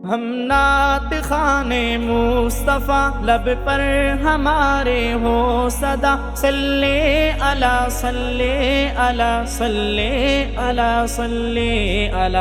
ہم نعت خانے مصطفیٰ لب پر ہمارے ہو صدا، صلی علی صلی علی صلی علی صلی علی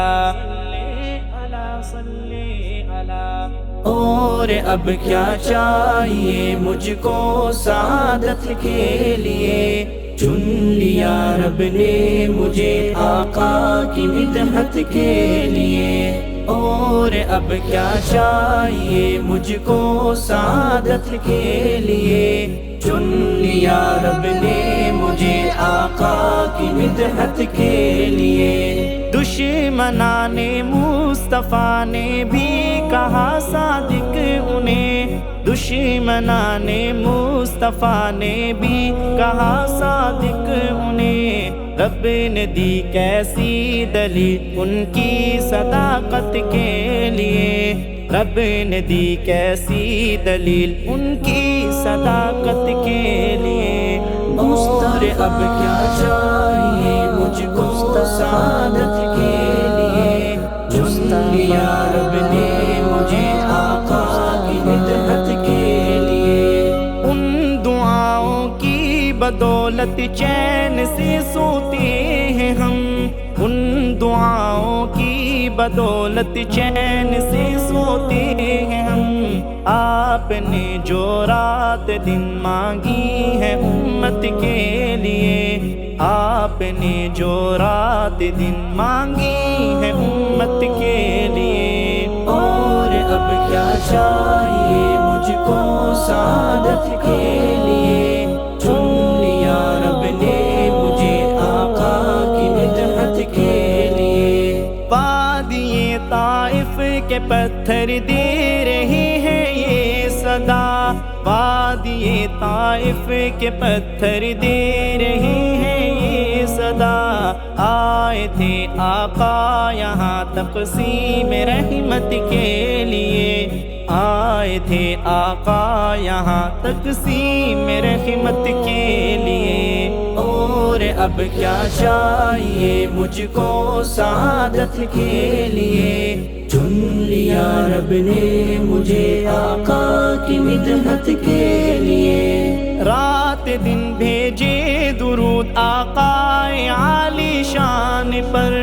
صلی علی۔ اور اب کیا چاہیے مجھ کو سعادت کے لیے، چن لیا رب نے مجھے آقا کی مدحت کے لیے۔ اور اب کیا چاہیے مجھ کو سعادت کے لیے، چن لیا رب نے مجھے آقا کی مدحت کے لیے۔ دشمنان مصطفیٰ نے بھی کہا صادق انہیں، دشمنان مصطفیٰ نے بھی کہا صادق انہیں، رب نے دی کیسی دلیل ان کی صداقت کے لیے، رب نے دی کیسی دلیل ان کی صداقت کے لیے۔ اور اب کیا چاہیے مجھ کو سعادت کے لیے، چن لیا رب نے مجھے آقا کی مدحت کے لیے۔ ان دعاؤں کی بدولت چین سے سوتے ہیں ہم، ان دعاؤں کی بدولت چین سے سوتے ہیں ہم، آپ نے جو رات دن مانگی ہے امت کے لیے، آپ نے جو رات دن مانگی ہے امت کے لیے۔ اور اب کیا چاہیے مجھ کو سعادت کے لیے، چن لیا رب نے مجھے آقا کی مدحت کے لیے۔ وادی طائف کے پتھر دے رہے ہیں یہ صدا، وادی طائف کے پتھر دے رہے ہیں یہ صدا، آئے تھے آقا یہاں تقسیم رحمت کے لیے، آئے تھے آقا یہاں تقسیم رحمت کے لیے۔ اور اب کیا چاہیے مجھ کو سعادت کے لیے، چن لیا رب نے مجھے آقا کی مدحت کے لیے۔ رات دن بھیجے درود آقا عالی شان پر،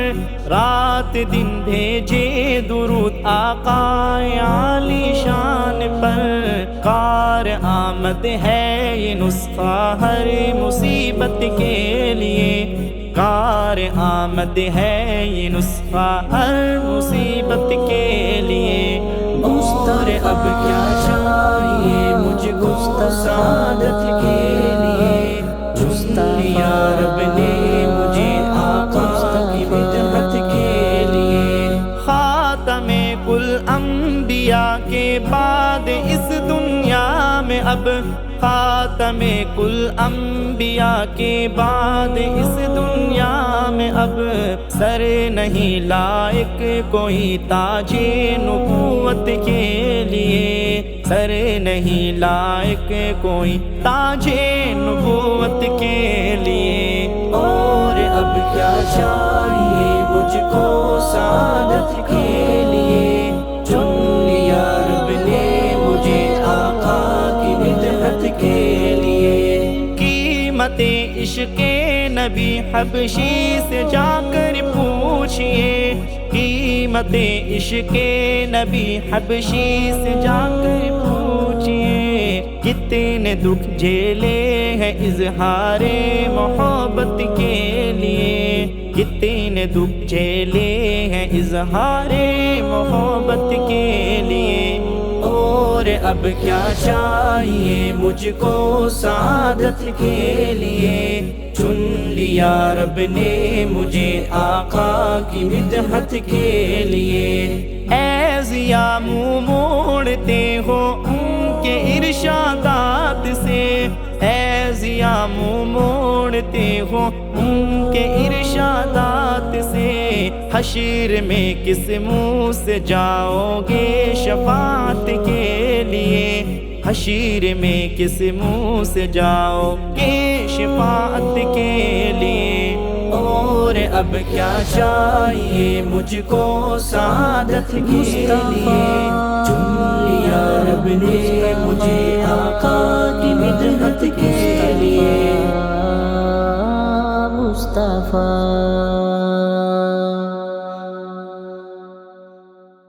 رات دن بھیجے درود آقا عالی شان پر، کار آمد ہے یہ نسخہ ہر مصیبت کے لیے، کار آمد ہے یہ نسخہ ہر مصیبت کے لیے۔ اور اب کیا چاہیے مجھ کو سعادت کے لیے، چن لیا رب نے مجھے آقا کی مدحت کے لیے۔ خاتم کل انبیاء کے بعد اس دنیا میں اب، خاتم کل انبیاء کے بعد اس دنیا میں اب، سر نہیں لائق کوئی تاج نبوت کے لیے، سر نہیں لائق کوئی تاج نبوت کے لیے۔ اور اب کیا چاہیے مجھ کو سعادت کے لیے، چن لیا رب نے مجھے آقا کی مدحت کے لیے۔ قیمت عشق نبی حبشی سے جا کر پوچھئے، قیمت عشق نبی حبشی سے جا کر پوچھئے، کتنے دکھ جھیلے ہیں اظہار محبت کے لیے، کتنے دکھ جھیلے ہیں اظہار محبت کے لیے۔ اور اب کیا چاہیے مجھ کو سعادت کے لیے، چن لیا رب نے مجھے آقا کی مدحت کے لیے۔ اے ضیا منہ موڑتے ہو ان کے ارشادات سے، اے ضیا منہ موڑتے ہو ان کے ارشادات سے، حشر میں کس منہ سے جاؤ گے شفاعت کے لیے، حشر میں کس منہ سے جاؤ گے شفاعت کے لیے۔ اور اور اب کیا چاہیے مجھ کو سعادت کے لیے، چن لیا رب نے مجھے آقا کی مدحت کے لیے۔ مصطفیٰ